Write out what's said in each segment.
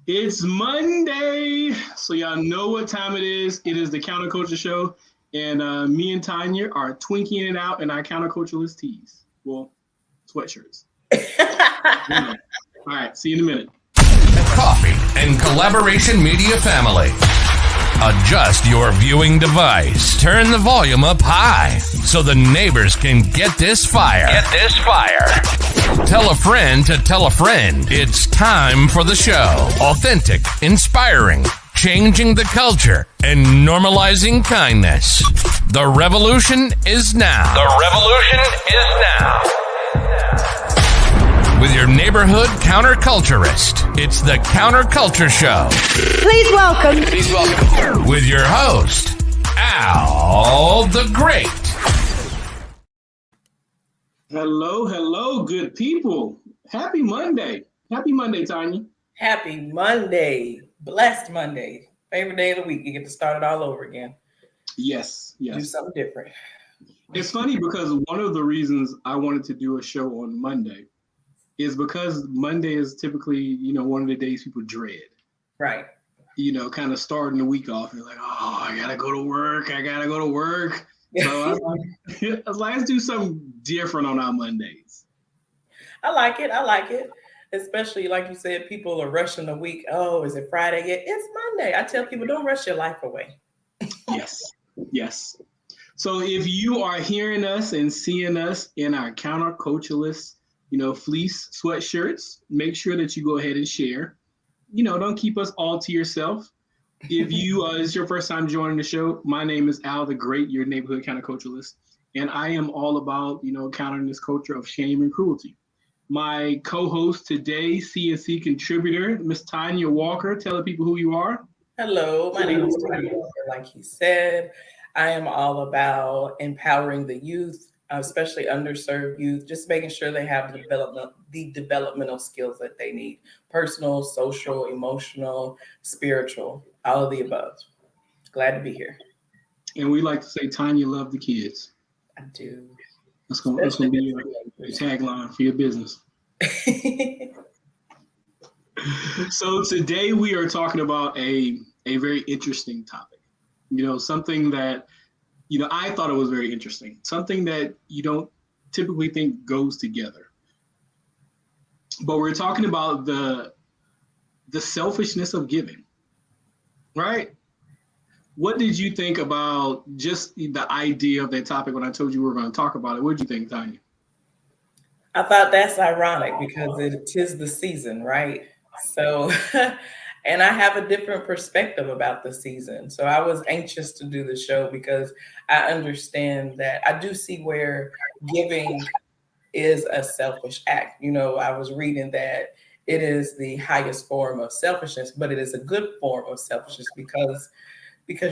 It's Monday, so y'all know what time it is. It is the Counterculture Show, and me and Tanya are twinking it out in our counterculturalist tees. Well, sweatshirts. All right, see you in a minute. Coffee and Collaboration Media family. Adjust your viewing device. Turn the volume up high so the neighbors can get this fire. Tell a friend to tell a friend. It's time for the show. Authentic, inspiring, changing the culture, and normalizing kindness. The revolution is now. With your neighborhood counterculturist, it's the Counterculture Show. Please welcome. With your host, Al the Great. Hello, good people. Happy Monday. Happy Monday, Tanya. Happy Monday. Blessed Monday. Favorite day of the week. You get to start it all over again. Yes. Do something different. It's funny because one of the reasons I wanted to do a show on Monday is because Monday is typically, one of the days people dread. Right. Kind of starting the week off. You're like, oh, I gotta go to work. So I was like, let's do something different on our Mondays. I like it. Especially like you said, people are rushing the week. Oh, is it Friday yet? It's Monday. I tell people, don't rush your life away. Yes. So if you are hearing us and seeing us in our counterculturalist, fleece sweatshirts, make sure that you go ahead and share. Don't keep us all to yourself. If you it's your first time joining the show, my name is Al the Great, your neighborhood counterculturalist, and I am all about countering this culture of shame and cruelty. My co-host today, CNC contributor, Miss Tanya Walker. Tell the people who you are. Hello, my name is Tanya Walker. Like he said, I am all about empowering the youth, especially underserved youth, just making sure they have the developmental skills that they need: personal, social, emotional, spiritual, all of the above. Glad to be here. And we like to say, Tanya, love the kids. I do. That's gonna be your tagline for your business. So today we are talking about a very interesting topic. Something that I thought it was very interesting. Something that you don't typically think goes together. But we're talking about the selfishness of giving, right? What did you think about just the idea of that topic when I told you we were going to talk about it? What did you think, Tanya? I thought that's ironic because it is the season, right? So, and I have a different perspective about the season. So I was anxious to do the show because I understand that I do see where giving is a selfish act. I was reading that it is the highest form of selfishness, but it is a good form of selfishness because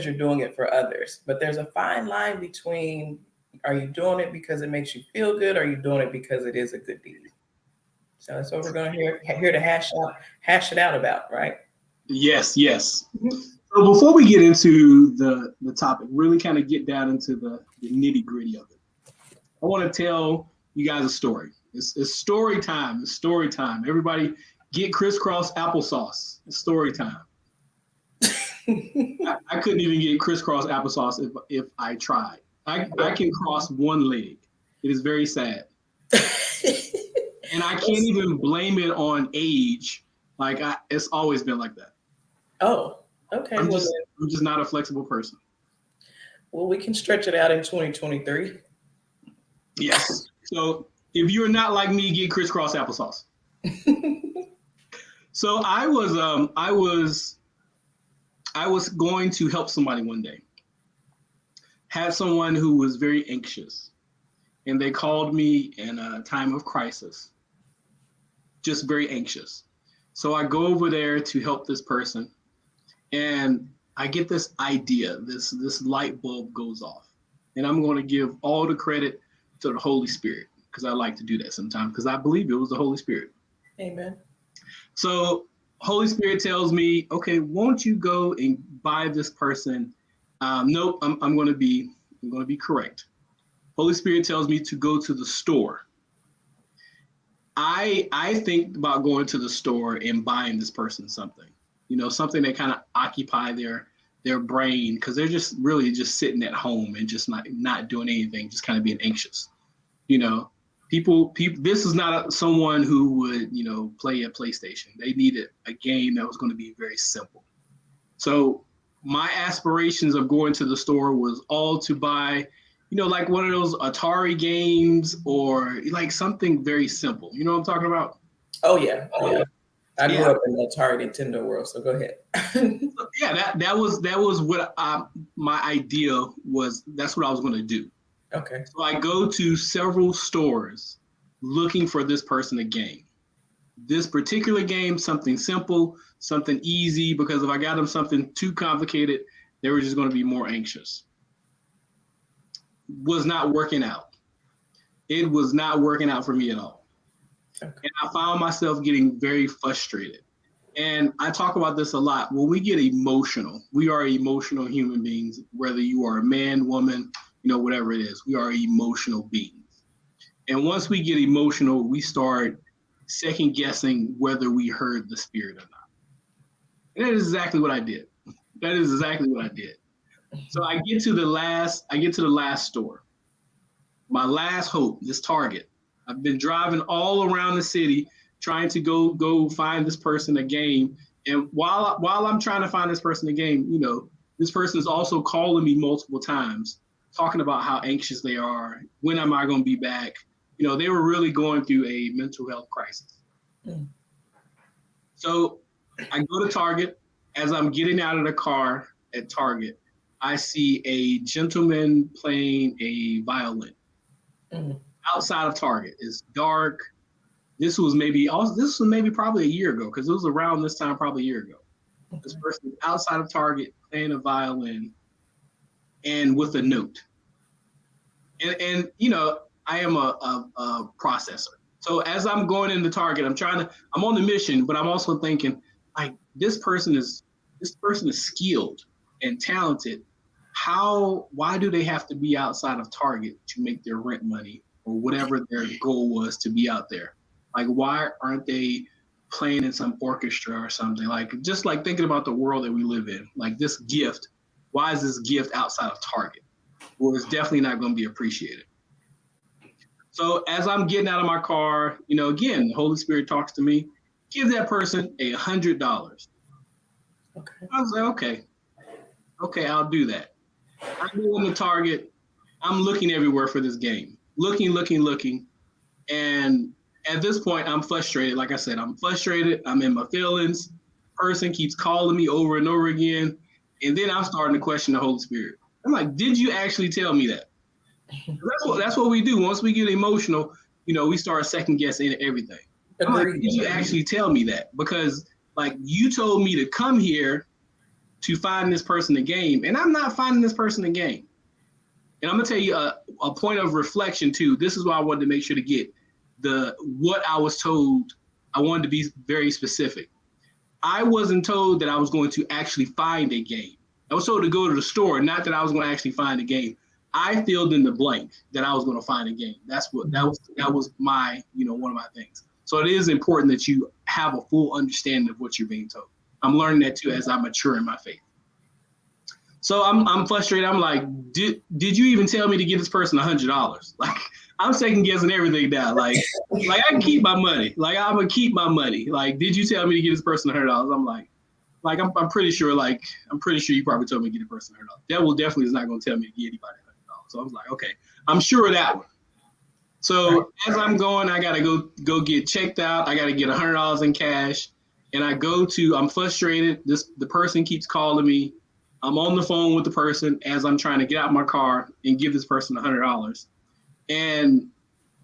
you're doing it for others. But there's a fine line between, are you doing it because it makes you feel good? Or are you doing it because it is a good deed? So that's what we're going to here to hash it out about, right? Yes. Mm-hmm. So before we get into the topic, really kind of get down into the nitty gritty of it, I want to tell you guys a story. It's story time. Everybody get crisscross applesauce. It's story time. I couldn't even get crisscross applesauce if I tried. I can cross one leg. It is very sad. And I can't even blame it on age. It's always been like that. Oh, okay. I'm just not a flexible person. Well, we can stretch it out in 2023. Yes. So if you're not like me, get crisscross applesauce. So I was going to help somebody one day. Had someone who was very anxious, and they called me in a time of crisis. Just very anxious. So I go over there to help this person, and I get this idea, this light bulb goes off. And I'm going to give all the credit to the Holy Spirit, because I like to do that sometimes, because I believe it was the Holy Spirit. Amen. So Holy Spirit tells me, okay, won't you go and buy this person? Nope, I'm going to be correct. Holy Spirit tells me to go to the store. I think about going to the store and buying this person something. something that kind of occupy their brain, because they're just really just sitting at home and just not doing anything, just kind of being anxious. People, this is not someone who would, play a PlayStation. They needed a game that was going to be very simple. So my aspirations of going to the store was all to buy, like one of those Atari games or like something very simple. You know what I'm talking about? Oh yeah. I grew up in the Atari Nintendo world, so go ahead. Yeah, that was what my idea was. That's what I was going to do. Okay. So I go to several stores looking for this person a game. This particular game, something simple, something easy, because if I got them something too complicated, they were just going to be more anxious. Was not working out. It was not working out for me at all. Okay. And I found myself getting very frustrated. And I talk about this a lot. When we get emotional, we are emotional human beings, whether you are a man, woman, whatever it is, we are emotional beings. And once we get emotional, we start second guessing whether we heard the spirit or not. And that is exactly what I did. So I get to the last store. My last hope, this Target. I've been driving all around the city trying to go find this person a game. And while I'm trying to find this person a game, this person is also calling me multiple times, talking about how anxious they are. When am I going to be back? They were really going through a mental health crisis. Mm. So I go to Target. As I'm getting out of the car at Target, I see a gentleman playing a violin. Mm. Outside of Target. It's dark. This was maybe probably a year ago, because it was around this time, probably a year ago. Okay. This person outside of Target playing a violin and with a note. And I am a processor. So as I'm going into Target, I'm on the mission, but I'm also thinking, like, this person is skilled and talented. Why do they have to be outside of Target to make their rent money or whatever their goal was to be out there? Like, why aren't they playing in some orchestra or something? Like, just like thinking about the world that we live in, like this gift, why is this gift outside of Target? Well, it's definitely not going to be appreciated. So as I'm getting out of my car, again, the Holy Spirit talks to me, give that person $100. Okay. I was like, okay, I'll do that. I go into Target. I'm looking everywhere for this game, looking. And at this point, I'm frustrated. Like I said, I'm frustrated. I'm in my feelings. Person keeps calling me over and over again. And then I'm starting to question the Holy Spirit. I'm like, did you actually tell me that? That's what we do. Once we get emotional, we start second guessing everything. I'm like, did you actually tell me that? Because like you told me to come here to find this person a game, and I'm not finding this person a game. And I'm gonna tell you a point of reflection too. This is why I wanted to make sure to get what I was told. I wanted to be very specific. I wasn't told that I was going to actually find a game. I was told to go to the store, not that I was going to actually find a game. I filled in the blank that I was going to find a game. That was my, one of my things. So it is important that you have a full understanding of what you're being told. I'm learning that too as I mature in my faith. So I'm frustrated. I'm like, did you even tell me to give this person $100? Like, I'm second guessing everything now. Like I can keep my money. Like, I'm gonna keep my money. Like, did you tell me to give this person $100? I'm like I'm pretty sure. Like, I'm pretty sure you probably told me to give the person $100. Devil definitely is not gonna tell me to give anybody $100. So I was like, okay, I'm sure of that one. So as I'm going, I gotta go get checked out. I gotta get $100 in cash, and I'm frustrated. The person keeps calling me. I'm on the phone with the person as I'm trying to get out my car and give this person $100. And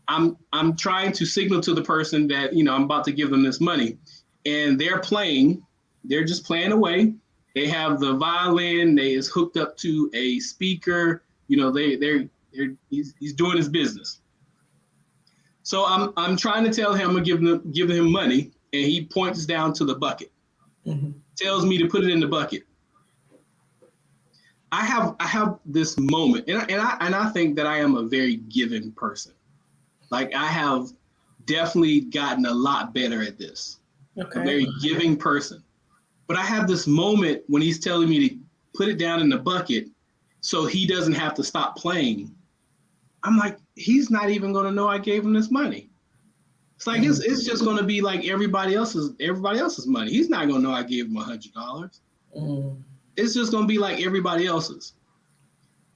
I'm trying to signal to the person that, I'm about to give them this money. And they're just playing away. They have the violin, is hooked up to a speaker, he's doing his business. So I'm trying to tell him I'm gonna give him money, and he points down to the bucket. Mm-hmm. Tells me to put it in the bucket. I have this moment, and I think that I am a very giving person. Like, I have definitely gotten a lot better at this. Okay. A very giving person. But I have this moment when he's telling me to put it down in the bucket so he doesn't have to stop playing. I'm like, he's not even going to know I gave him this money. It's like it's just going to be like everybody else's money. He's not going to know I gave him $100. It's just going to be like everybody else's.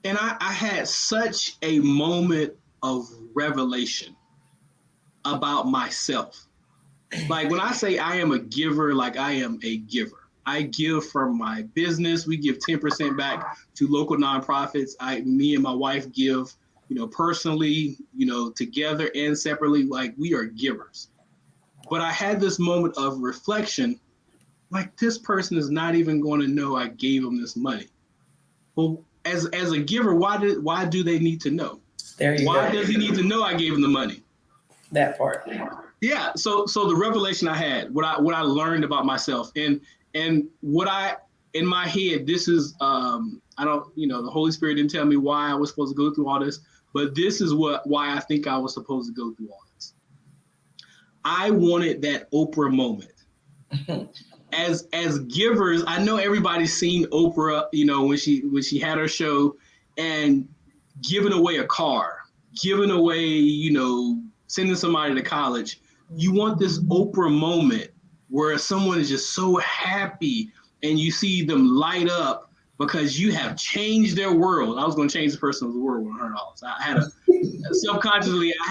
And I had such a moment of revelation about myself. Like when I say I am a giver, like I am a giver. I give from my business. We give 10% back to local nonprofits. Me and my wife give, personally, together and separately, like we are givers. But I had this moment of reflection, like this person is not even going to know I gave them this money. Well, as a giver, why do they need to know? Why does he need to know I gave him the money? That part. Yeah. So the revelation I had, what I learned about myself, and what I in my head, this is I don't, the Holy Spirit didn't tell me why I was supposed to go through all this, but this is why I think I was supposed to go through all this. I wanted that Oprah moment. As givers, I know everybody's seen Oprah, when she had her show and giving away a car, giving away, sending somebody to college. You want this Oprah moment where someone is just so happy and you see them light up because you have changed their world. I was going to change the person's world with $100. I had self-consciously, I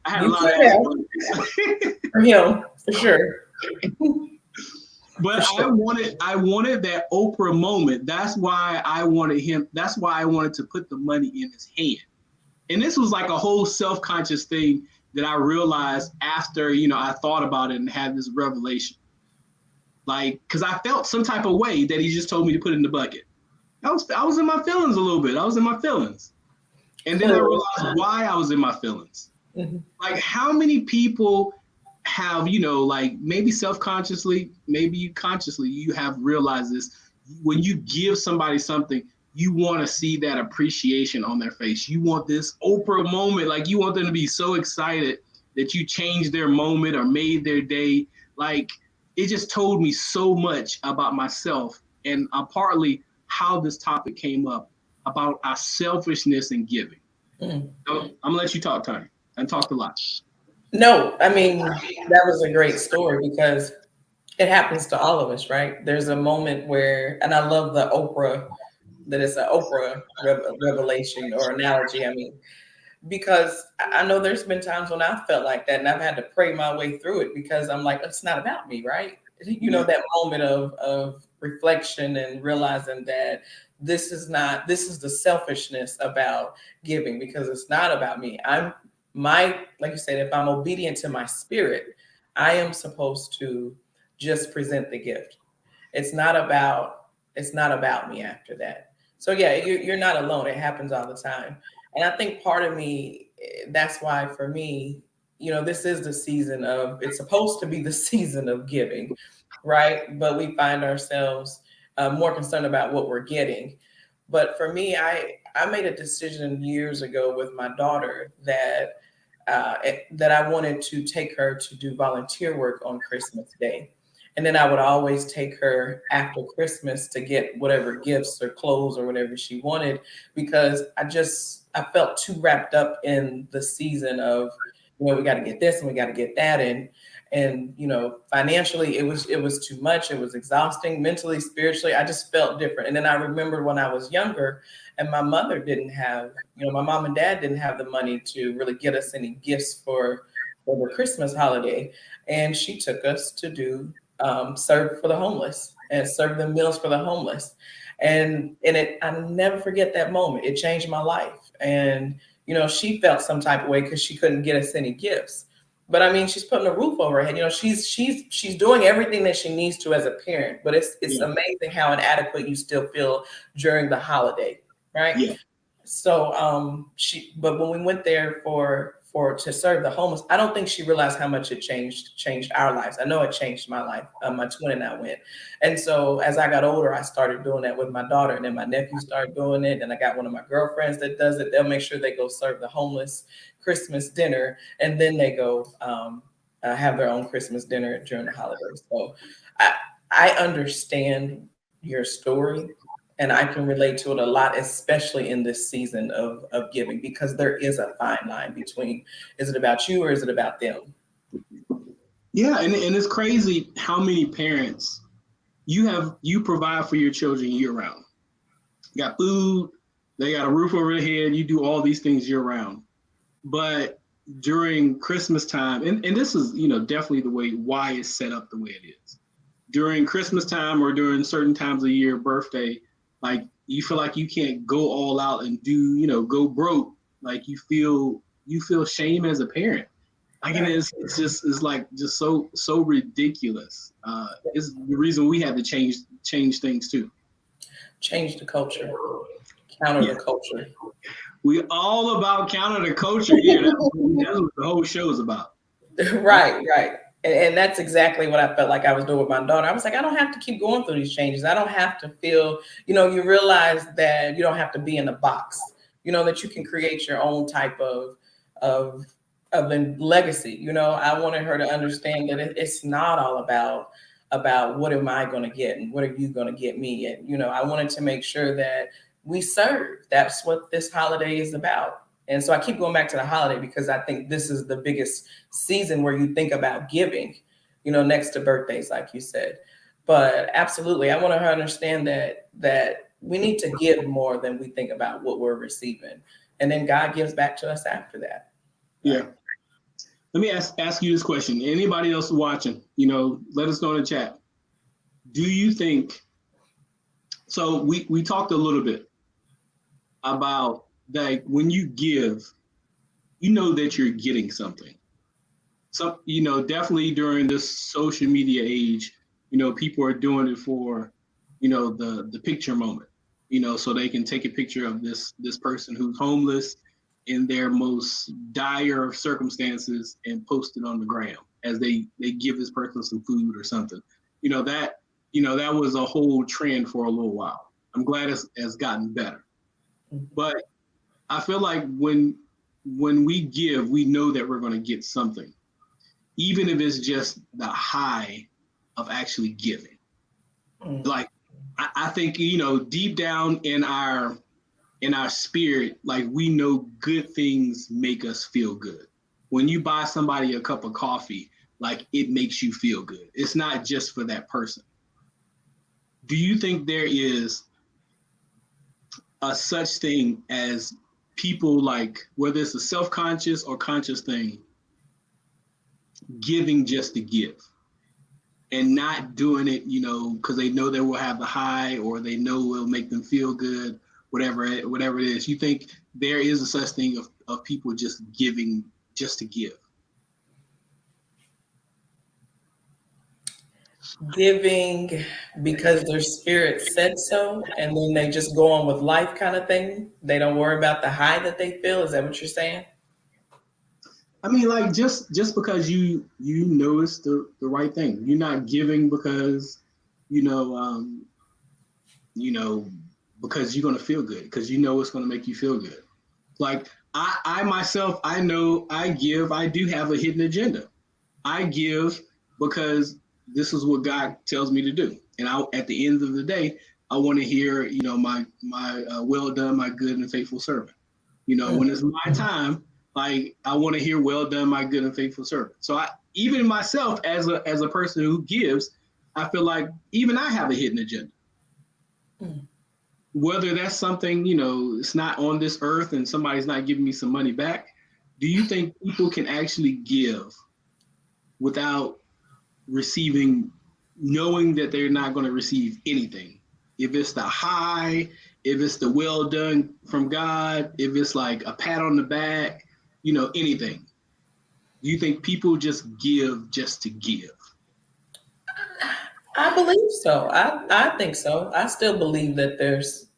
had a lot of aspirations. For him, for sure. But I wanted that Oprah moment. That's why I wanted him. That's why I wanted to put the money in his hand. And this was like a whole self-conscious thing that I realized after, I thought about it and had this revelation. Like, because I felt some type of way that he just told me to put it in the bucket. I was in my feelings a little bit. I was in my feelings. And then I realized why I was in my feelings. Mm-hmm. Like, how many people have, like maybe self-consciously, maybe you consciously, you have realized this. When you give somebody something, you want to see that appreciation on their face. You want this Oprah moment. Like you want them to be so excited that you changed their moment or made their day. Like it just told me so much about myself and partly how this topic came up about our selfishness in giving. I'm gonna let you talk, Tony. I talked a lot. No, I mean, that was a great story because it happens to all of us, right? There's a moment where, and I love the Oprah, that it's an Oprah revelation or analogy. I mean, because I know there's been times when I felt like that and I've had to pray my way through it because I'm like, it's not about me, right? That moment of reflection and realizing that this is the selfishness about giving because it's not about me. Like you said, if I'm obedient to my spirit, I am supposed to just present the gift. It's not about me after that. So yeah, you're not alone. It happens all the time. And I think part of me, that's why for me, this is the season it's supposed to be the season of giving, right? But we find ourselves more concerned about what we're getting. But for me, I made a decision years ago with my daughter that I wanted to take her to do volunteer work on Christmas Day. And then I would always take her after Christmas to get whatever gifts or clothes or whatever she wanted, because I felt too wrapped up in the season of, we got to get this and we got to get that. And financially, it was too much. It was exhausting, mentally, spiritually. I just felt different. And then I remember when I was younger and my mother didn't have, my mom and dad didn't have the money to really get us any gifts for the Christmas holiday. And she took us to do serve for the homeless and serve them meals for the homeless. And I never forget that moment. It changed my life. And, she felt some type of way because she couldn't get us any gifts. But I mean, she's putting a roof over her head. She's doing everything that she needs to as a parent. But it's amazing how inadequate you still feel during the holiday, right? Yeah. So but when we went there to serve the homeless, I don't think she realized how much it changed our lives. I know it changed my life. My twin and I went. And so as I got older, I started doing that with my daughter, and then my nephew started doing it. And I got one of my girlfriends that does it. They'll make sure they go serve the homeless Christmas dinner, and then they go have their own Christmas dinner during the holidays. So I understand your story and I can relate to it a lot, especially in this season of giving, because there is a fine line between, is it about you or is it about them? Yeah, and it's crazy how many parents you provide for your children year round. You got food, they got a roof over their head, you do all these things year round. But during Christmas time, and this is, definitely the way why it's set up the way it is. During Christmas time or during certain times of year, birthday, like you feel like you can't go all out and do, go broke. Like you feel shame as a parent. Like it's like just so ridiculous. It's the reason we had to change things too. Change the culture, counter the culture. We all about counter the culture here. That's what the whole show is about. Right. And that's exactly what I felt like I was doing with my daughter. I was like, I don't have to keep going through these changes. I don't have to feel, you realize that you don't have to be in a box, that you can create your own type of a legacy. I wanted her to understand that it's not all about what am I going to get and what are you going to get me. And, I wanted to make sure that we serve. That's what this holiday is about. And so I keep going back to the holiday because I think this is the biggest season where you think about giving, next to birthdays, like you said. But absolutely, I want her to understand that we need to give more than we think about what we're receiving. And then God gives back to us after that. Yeah. Let me ask you this question. Anybody else watching, let us know in the chat. Do you think, so we talked a little bit about that when you give, that you're getting something. So, definitely during this social media age, people are doing it for, the picture moment, so they can take a picture of this person who's homeless in their most dire of circumstances and post it on the gram as they give this person some food or something. That was a whole trend for a little while. I'm glad it's gotten better. But I feel like when we give, we know that we're going to get something, even if it's just the high of actually giving. Like I think deep down in our spirit, like we know good things make us feel good. When you buy somebody a cup of coffee, like it makes you feel good. It's not just for that person. Do you think there is a such thing as people, like whether it's a self-conscious or conscious thing, giving just to give and not doing it, because they know they will have the high or they know it will make them feel good, whatever it is? You think there is a such thing of people just giving just to give? Giving because their spirit said so, and then they just go on with life kind of thing. They don't worry about the high that they feel. Is that what you're saying? I mean, like just because you know it's the right thing. You're not giving because because you're gonna feel good, because it's gonna make you feel good. Like I myself, I know I give. I do have a hidden agenda. I give because this is what God tells me to do, and at the end of the day, I want to hear my well done, my good and faithful servant. When it's my time, like I want to hear well done, my good and faithful servant. So even myself as a person who gives, I feel like even I have a hidden agenda. Whether that's something, it's not on this earth and somebody's not giving me some money back. Do you think people can actually give without receiving, knowing that they're not going to receive anything? If it's the high, if it's the well done from God, if it's like a pat on the back, anything. Do you think people just give just to give? I believe so. I think so. I still believe that there's,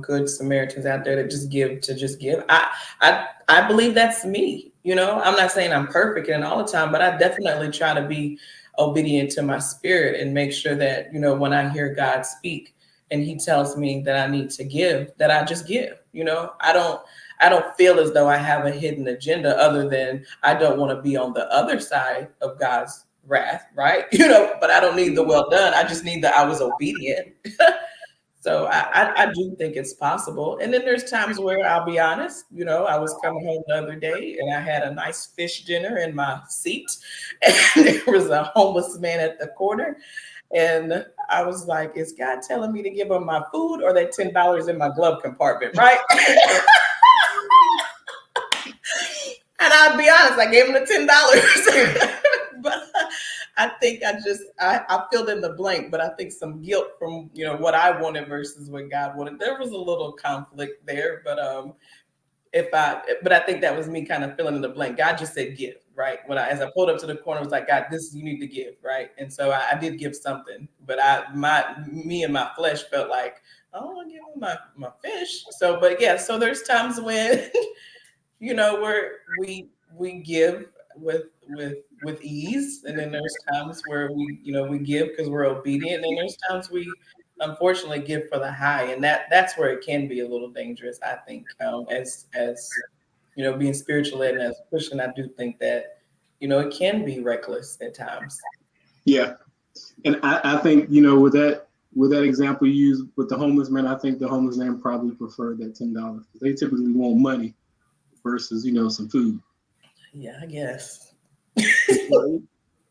good Samaritans out there that just give to just give. I believe that's me. I'm not saying I'm perfect and all the time, but I definitely try to be obedient to my spirit and make sure that, when I hear God speak and he tells me that I need to give, that I just give. I don't feel as though I have a hidden agenda other than I don't want to be on the other side of God's wrath, right? But I don't need the well done. I just need the I was obedient. So I do think it's possible. And then there's times where I'll be honest, I was coming home the other day and I had a nice fish dinner in my seat. And there was a homeless man at the corner. And I was like, is God telling me to give him my food or that $10 in my glove compartment, right? And I'll be honest, I gave him the $10. But I think I filled in the blank, but I think some guilt from, what I wanted versus what God wanted. There was a little conflict there, but I think that was me kind of filling in the blank. God just said give, right? As I pulled up to the corner, I was like, God, this you need to give, right? And so I did give something, but me and my flesh felt like, I don't want to give him my fish. So, but yeah, so there's times when, where we give with ease, and then there's times where we give because we're obedient, and there's times we unfortunately give for the high, and that's where it can be a little dangerous, I think. As being spiritual and as a Christian, I do think that it can be reckless at times. Yeah, and I think with that example you used with the homeless man, I think the homeless man probably preferred that $10. They typically want money versus some food. Yeah, I guess.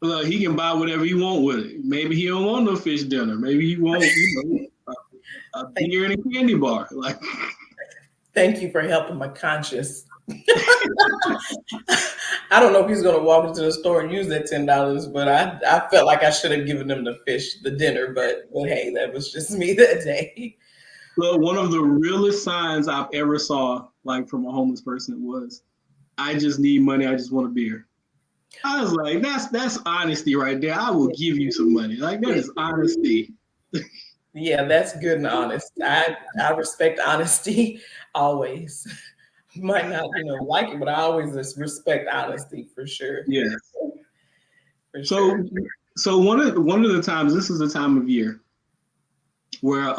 Look, he can buy whatever he want with it. Maybe he don't want no fish dinner. Maybe he want a beer and a candy bar. Like, thank you for helping my conscience. I don't know if he's gonna walk into the store and use that $10, but I felt like I should have given him the dinner. But hey, that was just me that day. Well, one of the realest signs I've ever saw, like from a homeless person, was, I just need money. I just want a beer. I was like, that's honesty right there. I will give you some money. Like, that is honesty. Yeah, that's good and honest. I respect honesty always. Might not, like it, but I always just respect honesty for sure. Yes. For sure. So one of the times, this is the time of year where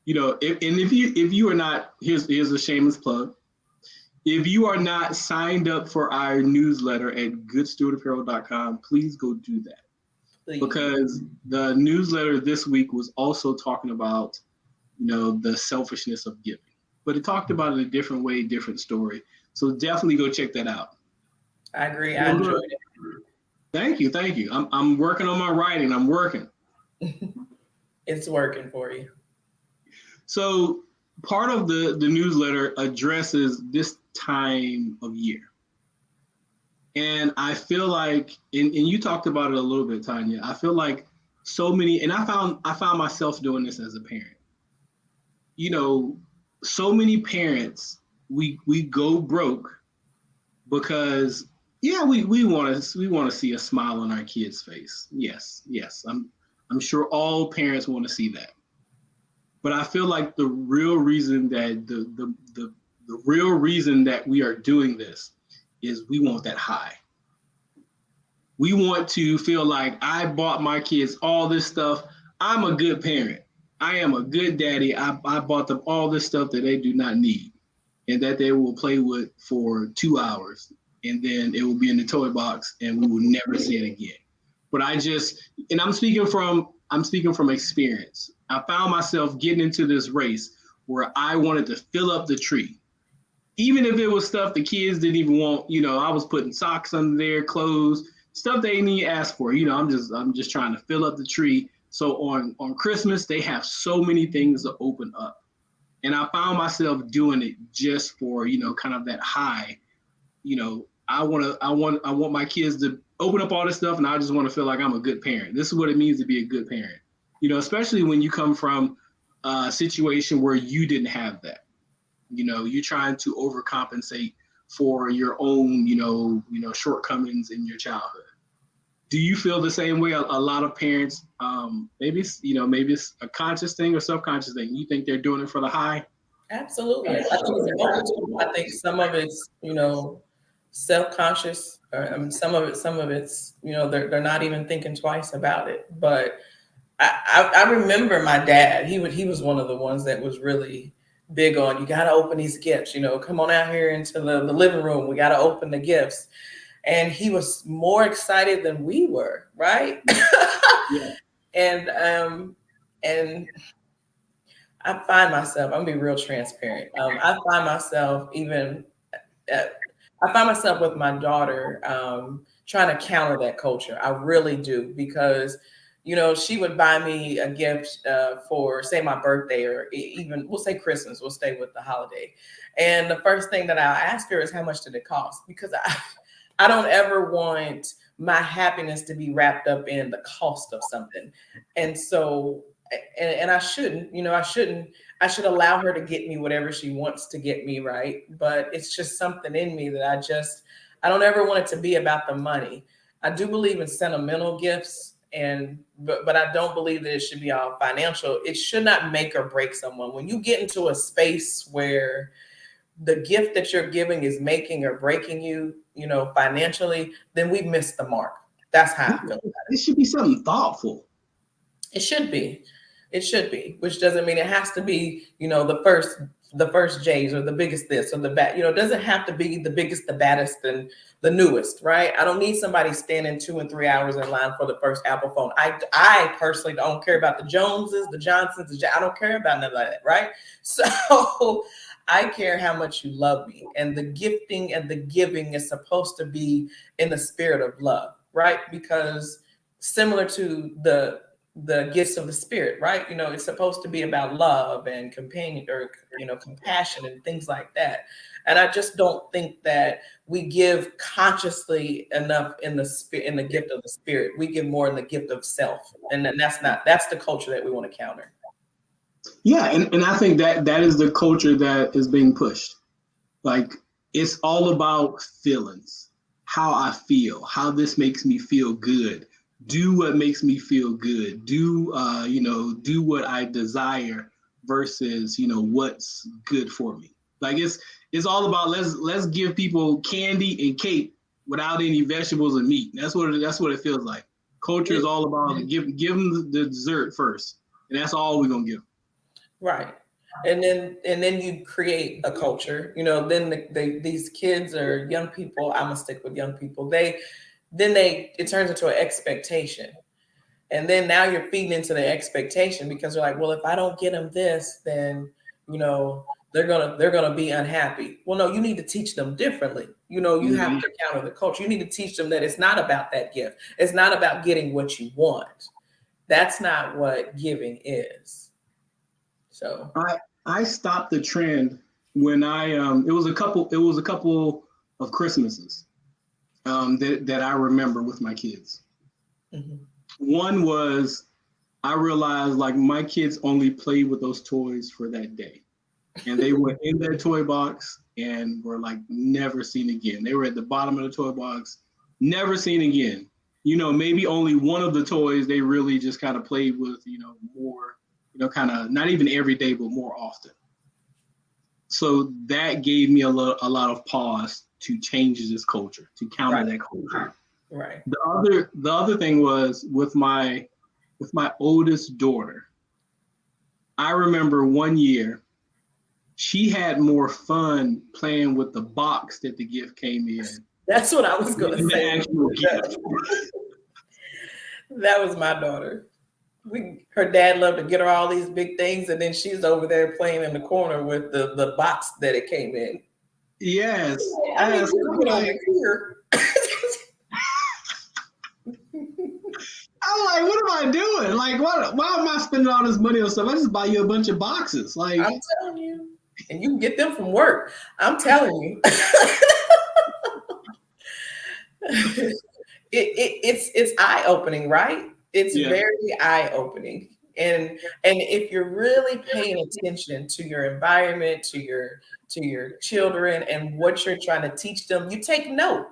if you are not, here's a shameless plug. If you are not signed up for our newsletter at goodstewardapparel.com, please go do that. Please. Because the newsletter this week was also talking about, the selfishness of giving. But it talked about it a different way, different story. So definitely go check that out. I agree. I enjoyed it. Thank you. I'm working on my writing. I'm working. It's working for you. So part of the newsletter addresses this time of year. And I feel like, and you talked about it a little bit, Tanya, I feel like so many, and I found myself doing this as a parent. So many parents, we go broke because, we want to see a smile on our kids' face. Yes. I'm sure all parents want to see that. But I feel like the real reason that the real reason that we are doing this is we want that high. We want to feel like, I bought my kids all this stuff. I'm a good parent. I am a good daddy. I bought them all this stuff that they do not need and that they will play with for 2 hours. And then it will be in the toy box and we will never see it again. But I'm speaking from experience. I found myself getting into this race where I wanted to fill up the tree. Even if it was stuff the kids didn't even want, I was putting socks under their clothes, stuff they didn't even ask for. I'm just trying to fill up the tree. So on Christmas, they have so many things to open up. And I found myself doing it just for, kind of that high, I want my kids to open up all this stuff, and I just want to feel like I'm a good parent. This is what it means to be a good parent. Especially when you come from a situation where you didn't have that. You're trying to overcompensate for your own, shortcomings in your childhood. Do you feel the same way? A lot of parents, maybe it's a conscious thing or subconscious thing. You think they're doing it for the high? Absolutely. I think it's multiple. I think some of it's, self-conscious. Some of it's, they're not even thinking twice about it. But I remember my dad. He was one of the ones that was really big on, you got to open these gifts. Come on out here into the living room. We got to open the gifts. and he was more excited than we were, right? Yeah. And I find myself, I'm gonna be real transparent. I find myself with my daughter trying to counter that culture. I really do, because she would buy me a gift for, say, my birthday, or even we'll say Christmas. We'll stay with the holiday. And the first thing that I'll ask her is, how much did it cost? Because I don't ever want my happiness to be wrapped up in the cost of something. And so, and I shouldn't, I should allow her to get me whatever she wants to get me, right? But it's just something in me that I don't ever want it to be about the money. I do believe in sentimental gifts, but I don't believe that it should be all financial. It should not make or break someone. When you get into a space where the gift that you're giving is making or breaking you, financially, then we've missed the mark. That's how I feel about it. It should be something thoughtful. It should be, which doesn't mean it has to be, the first J's or the biggest this or the bad. It doesn't have to be the biggest, the baddest, and the newest, right? I don't need somebody standing 2 and 3 hours in line for the first Apple phone. I personally don't care about the Joneses, the Johnsons, I don't care about none of that, right? So I care how much you love me, and the gifting and the giving is supposed to be in the spirit of love, right? Because similar to the gifts of the spirit, right? It's supposed to be about love and companion, or compassion and things like that. And I just don't think that we give consciously enough in the gift of the spirit. We give more in the gift of self, and that's the culture that we want to counter. Yeah, and I think that is the culture that is being pushed. Like, it's all about feelings, how I feel, how this makes me feel good. Do what makes me feel good. Do what I desire versus what's good for me. Like, it's all about let's give people candy and cake without any vegetables and meat. That's what it feels like. Culture is all about give them the dessert first, and that's all we're gonna give. Right. And then you create a culture. Then these kids or young people. I'm gonna stick with young people. It turns into an expectation. And then now you're feeding into the expectation, because you're like, well, if I don't get them this, then, they're going to be unhappy. Well, no, you need to teach them differently. You have to counter the culture. You need to teach them that it's not about that gift. It's not about getting what you want. That's not what giving is. So I stopped the trend when it was a couple of Christmases that I remember with my kids. Mm-hmm. One was, I realized, like, my kids only played with those toys for that day, and they were in their toy box and were like never seen again. They were at the bottom of the toy box, never seen again. Maybe only one of the toys they really just kind of played with, more, kind of not even every day, but more often. So that gave me a lot of pause to change this culture, to counter that culture. Right. The other thing was with my oldest daughter. I remember one year she had more fun playing with the box that the gift came in. That's what I was going to say. Actual gift. That was my daughter. Her dad loved to get her all these big things, and then she's over there playing in the corner with the box that it came in. Yes. I mean, get over here. I'm like, what am I doing? Like, why am I spending all this money on stuff? I just buy you a bunch of boxes. Like, I'm telling you, and you can get them from work. I'm telling you. It's eye-opening, right? It's very eye-opening. And if you're really paying attention to your environment, to your children and what you're trying to teach them, you take note,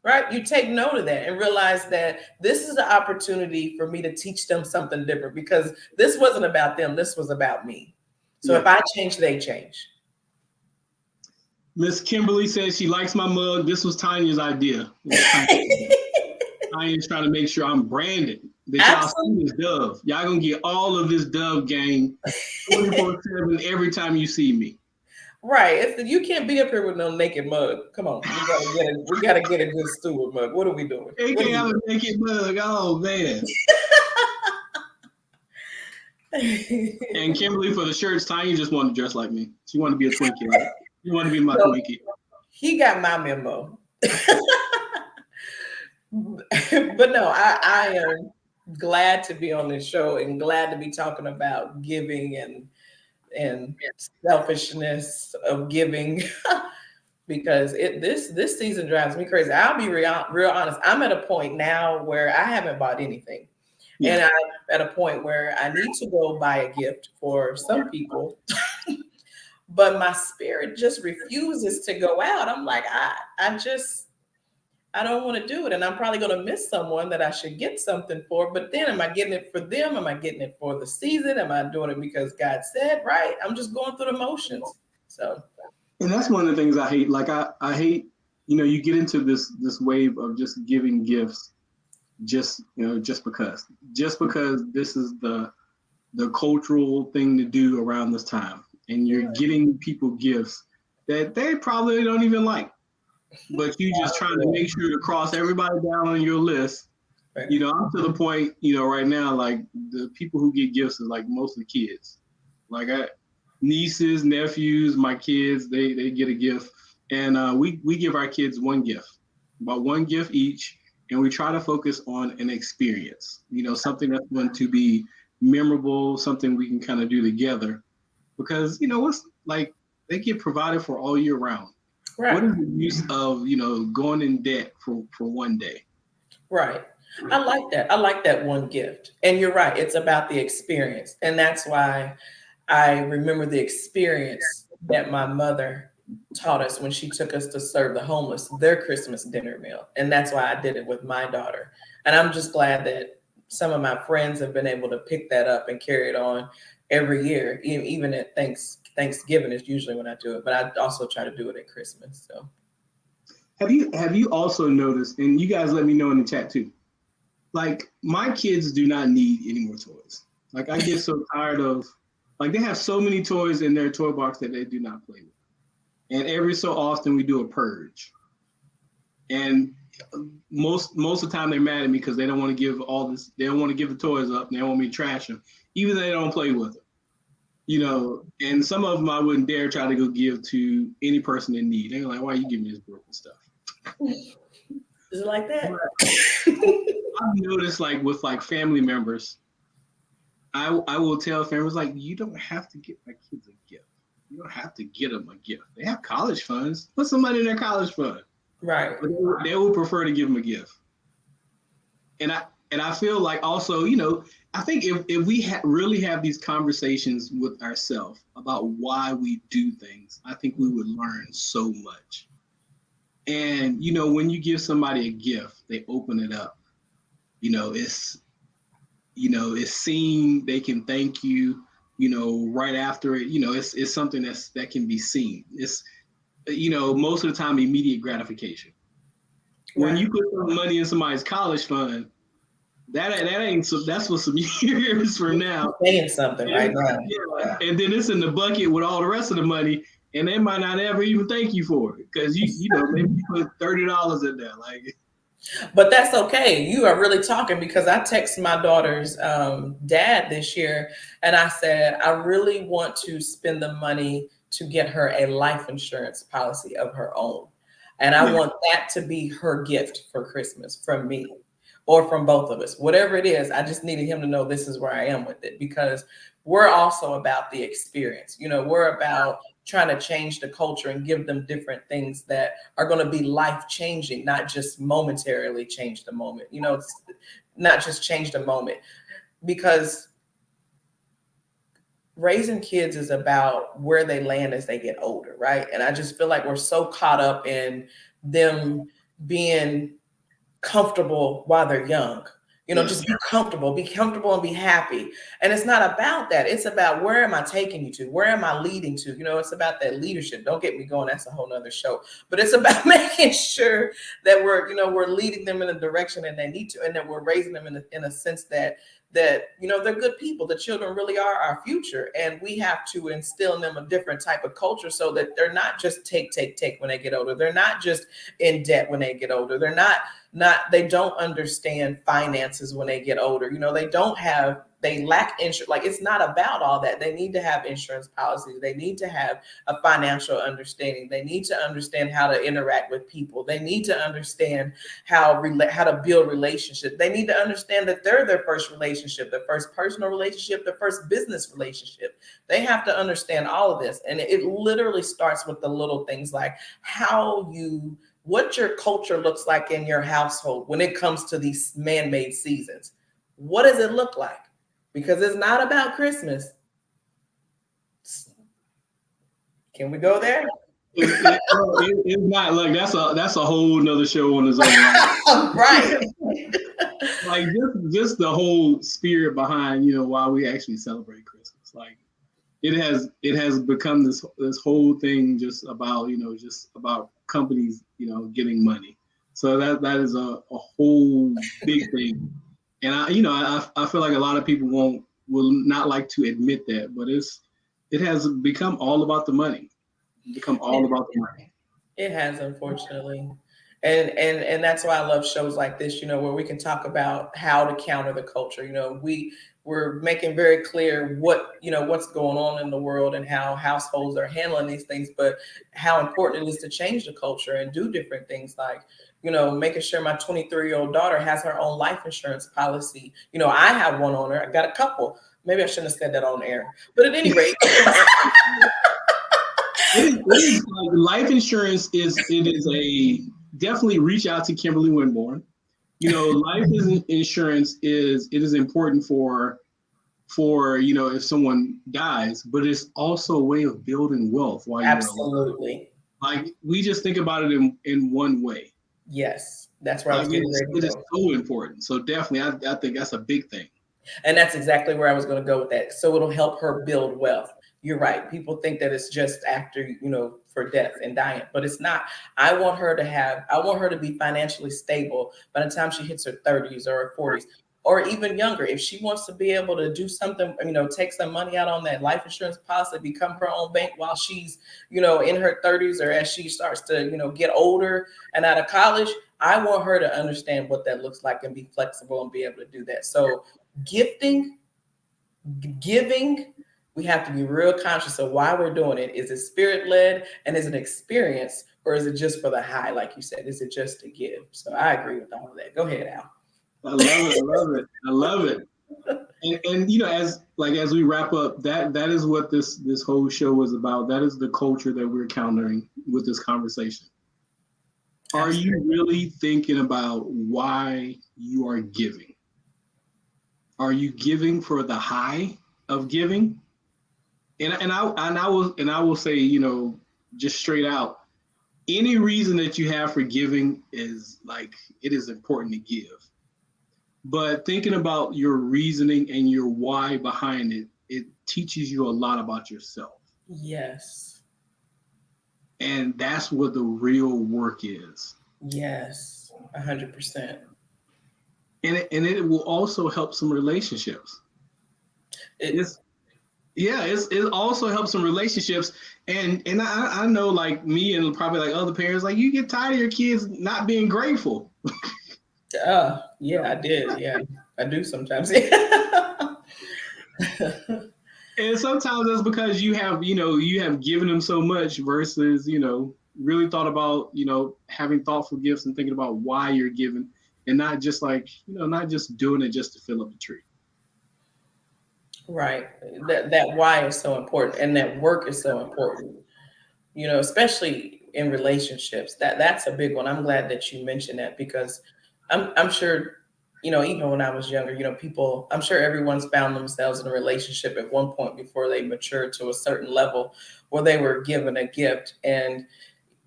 right? You take note of that and realize that this is the opportunity for me to teach them something different, because this wasn't about them. This was about me. So if I change, they change. Miss Kimberly says she likes my mug. This was Tanya's idea. Tanya's trying to make sure I'm branded. That y'all see this Dove. Y'all gonna get all of this Dove game 24/7 every time you see me. Right. You can't be up here with no naked mug. Come on. We gotta get a good steward mug. What are we doing? They can't have a naked mug. Oh man. And Kimberly, for the shirts, Tanya just wanted to dress like me. She wanted to be a Twinkie. Right? She wanted to be my Twinkie. He got my memo. But no, I am glad to be on this show and glad to be talking about giving and selfishness of giving. Because this season drives me crazy. I'll be real honest. I'm at a point now where I haven't bought anything. Yeah. And I'm at a point where I need to go buy a gift for some people, but my spirit just refuses to go out. I'm like, I don't want to do it. And I'm probably going to miss someone that I should get something for. But then am I getting it for them? Am I getting it for the season? Am I doing it because God said, right? I'm just going through the motions. So. And that's one of the things I hate. Like I hate, you get into this wave of just giving gifts just because this is the cultural thing to do around this time. And you're getting people gifts that they probably don't even like, but you just trying to make sure to cross everybody down on your list. I'm to the point, right now, like the people who get gifts is like most of the kids. Like nieces, nephews, my kids, they get a gift. And we give our kids one gift, about one gift each. And we try to focus on an experience, something that's going to be memorable, something we can kind of do together. Because, what's like they get provided for all year round. Right. What is the use of, going in debt for one day? Right. I like that. I like that one gift. And you're right. It's about the experience. And that's why I remember the experience that my mother taught us when she took us to serve the homeless their Christmas dinner meal. And that's why I did it with my daughter. And I'm just glad that some of my friends have been able to pick that up and carry it on every year. Even at Thanksgiving is usually when I do it, but I also try to do it at Christmas. So have you also noticed, and you guys let me know in the chat too, like my kids do not need any more toys. Like I get so tired of, like they have so many toys in their toy box that they do not play with. And every so often we do a purge. And most of the time they're mad at me because they don't want to give all this, they don't want to give the toys up, and they want me to trash them, even though they don't play with them. And some of them I wouldn't dare try to go give to any person in need. They're like, why are you giving me this broken stuff? Is it like that? I've noticed like with like family members, I will tell families like, you don't have to get my kids a gift. You don't have to get them a gift. They have college funds. Put some money in their college fund. Right. But they would prefer to give them a gift. And I feel like also, I think if we really have these conversations with ourselves about why we do things, I think we would learn so much. And, when you give somebody a gift, they open it up. It's seen, they can thank you, right after it, it's something that can be seen. It's, most of the time, immediate gratification. Right. When you put some money in somebody's college fund, that's for some years from now. Saying something right now. Yeah. And then it's in the bucket with all the rest of the money, and they might not ever even thank you for it because maybe you put $30 in there, like. But that's okay. You are really talking, because I texted my daughter's dad this year, and I said, I really want to spend the money to get her a life insurance policy of her own. And I want that to be her gift for Christmas from me or from both of us. Whatever it is, I just needed him to know this is where I am with it, because we're also about the experience. We're about trying to change the culture and give them different things that are going to be life-changing, not just momentarily change the moment, not just change the moment, because raising kids is about where they land as they get older, right? And I just feel like we're so caught up in them being comfortable while they're young. Just be comfortable and be happy. And it's not about that. It's about, where am I taking you to? Where am I leading to? It's about that leadership. Don't get me going. That's a whole nother show. But it's about making sure that we're leading them in a direction that they need to, and that we're raising them in a sense that they're good people. The children really are our future. And we have to instill in them a different type of culture, so that they're not just take when they get older. They're not just in debt when they get older. They're not they don't understand finances when they get older. They lack insurance. Like, it's not about all that. They need to have insurance policies. They need to have a financial understanding. They need to understand how to interact with people. They need to understand how to build relationships. They need to understand that they're their first relationship, their first personal relationship, their first business relationship. They have to understand all of this. And it literally starts with the little things, like what your culture looks like in your household when it comes to these man-made seasons. What does it look like? Because it's not about Christmas. Can we go there? It's not. Like, that's a whole nother show on its own. Right. Like, just the whole spirit behind, why we actually celebrate Christmas. Like, it has become this whole thing just about companies, getting money. So that is a whole big thing. And I feel like a lot of people will not like to admit that, but it has become all about the money. It has, unfortunately. And that's why I love shows like this, where we can talk about how to counter the culture. We're making very clear what's going on in the world and how households are handling these things, but how important it is to change the culture and do different things, like, making sure my 23-year-old daughter has her own life insurance policy. I have one on her. I got a couple. Maybe I shouldn't have said that on air, but at any rate. Life insurance is definitely reach out to Kimberly Winborn. Life insurance is important for if someone dies, but it's also a way of building wealth while you're alive. Absolutely. Like, we just think about it in one way. Yes, that's where I was getting ready to go. It is so important. So definitely, I think that's a big thing. And that's exactly where I was going to go with that. So it'll help her build wealth. You're right. People think that it's just after, for death and dying, but it's not. I want her to be financially stable by the time she hits her 30s or her 40s, or even younger. If she wants to be able to do something, take some money out on that life insurance policy, become her own bank while she's, in her 30s, or as she starts to, get older and out of college, I want her to understand what that looks like and be flexible and be able to do that. So giving, we have to be real conscious of why we're doing it. Is it spirit-led, and is it an experience, or is it just for the high? Like you said, is it just to give? So I agree with all of that. Go ahead, Al. I love it. And as we wrap up, that is what this whole show is about. That is the culture that we're countering with this conversation. Are you really thinking about why you are giving? Are you giving for the high of giving? And I will say, just straight out, any reason that you have for giving is it is important to give. But thinking about your reasoning and your why behind it, it teaches you a lot about yourself. Yes. And that's what the real work is. Yes, 100%. And it will also help some relationships. It also helps some relationships. And I know, like me and probably like other parents, like, you get tired of your kids not being grateful. Yeah, I did. Yeah, I do sometimes. And sometimes that's because you have given them so much versus, really thought about, having thoughtful gifts and thinking about why you're giving, and not just not just doing it just to fill up the tree. Right. That why is so important, and that work is so important, especially in relationships. That's a big one. I'm glad that you mentioned that, because I'm sure, even when I was younger, people, I'm sure everyone's found themselves in a relationship at one point before they matured to a certain level where they were given a gift. And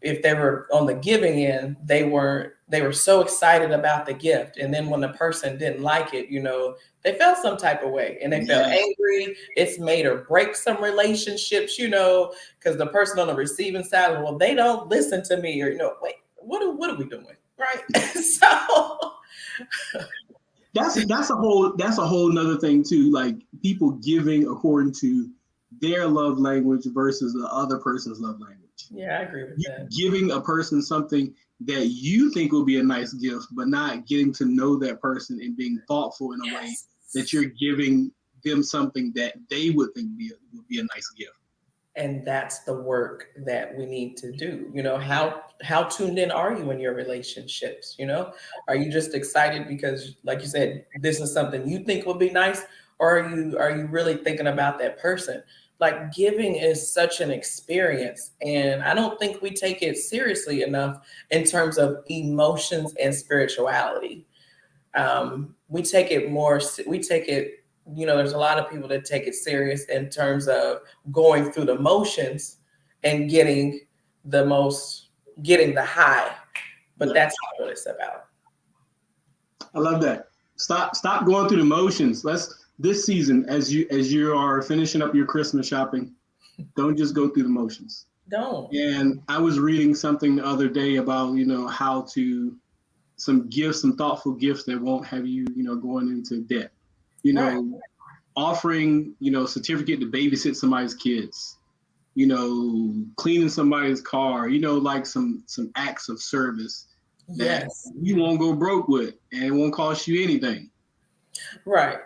if they were on the giving end, they weren't they were so excited about the gift. And then when the person didn't like it, you know, they felt some type of way and they felt angry. It's made or break some relationships, you know, because the person on the receiving side, well, they don't listen to me, or, you know, wait, what are we doing? Right. So that's a whole nother thing too. Like people giving according to their love language versus the other person's love language. Yeah, I agree with that. Giving a person something that you think will be a nice gift, but not getting to know that person and being thoughtful in a way that you're giving them something that they would think would be a nice gift. And that's the work that we need to do. You know, how tuned in are you in your relationships? You know, are you just excited because, like you said, this is something you think will be nice, or are you really thinking about that person? Like, giving is such an experience, and I don't think we take it seriously enough in terms of emotions and spirituality. We take it, you know, there's a lot of people that take it serious in terms of going through the motions and getting the high, but that's not what it's about. I love that. Stop going through the motions. This season, as you are finishing up your Christmas shopping, don't just go through the motions. Don't. And I was reading something the other day about, you know, how to some thoughtful gifts that won't have you, you know, going into debt. You know, offering, you know, certificate to babysit somebody's kids, you know, cleaning somebody's car, you know, like some acts of service that you won't go broke with and it won't cost you anything. Right.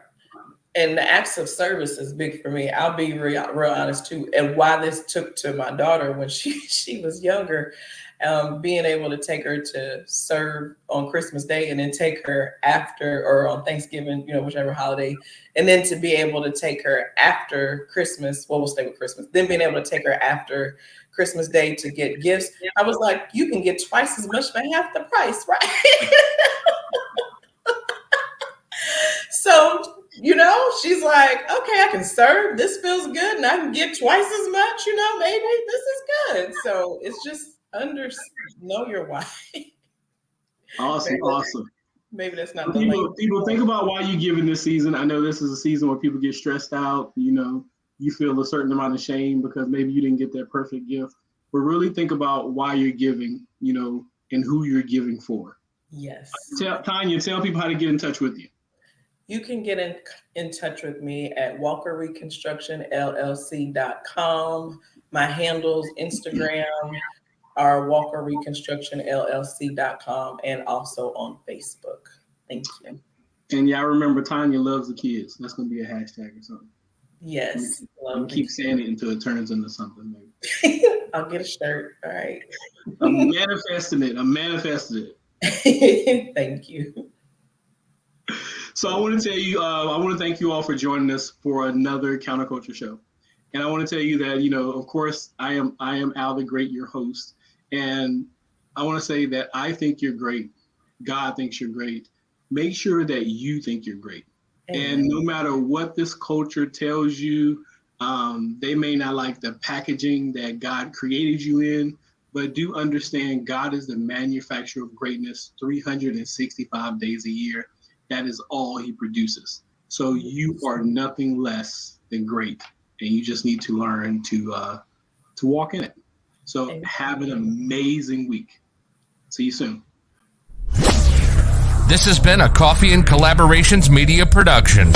And the acts of service is big for me. I'll be real honest too. And why this took to my daughter when she was younger, being able to take her to serve on Christmas Day and then take her after, or on Thanksgiving, you know, whichever holiday, and then to be able to take her after Christmas. Well, we'll stay with Christmas. Then being able to take her after Christmas Day to get gifts. I was like, you can get twice as much for half the price, right? So, you know, she's like, okay, I can serve. This feels good, and I can get twice as much. You know, maybe this is good. So it's just know your why. Awesome. Maybe that's not the people think about why you give in this season. I know this is a season where people get stressed out. You know, you feel a certain amount of shame because maybe you didn't get that perfect gift. But really think about why you're giving, you know, and who you're giving for. Yes. Tanya, tell people how to get in touch with you. You can get in touch with me at walkerreconstructionllc.com. My handles, Instagram, are walkerreconstructionllc.com, and also on Facebook. Thank you. And y'all remember, Tanya loves the kids. That's going to be a hashtag or something. Yes. I'm keep saying it until it turns into something. Maybe. I'll get a shirt. All right. I'm manifesting it. Thank you. So I want to tell you, I want to thank you all for joining us for another Counterculture Show. And I want to tell you that, you know, of course, I am Al the Great, your host. And I want to say that I think you're great. God thinks you're great. Make sure that you think you're great. Amen. And no matter what this culture tells you, they may not like the packaging that God created you in, but do understand God is the manufacturer of greatness 365 days a year. That is all he produces. So you are nothing less than great. And you just need to learn to walk in it. So have an amazing week. See you soon. This has been a Coffee and Collaborations Media production.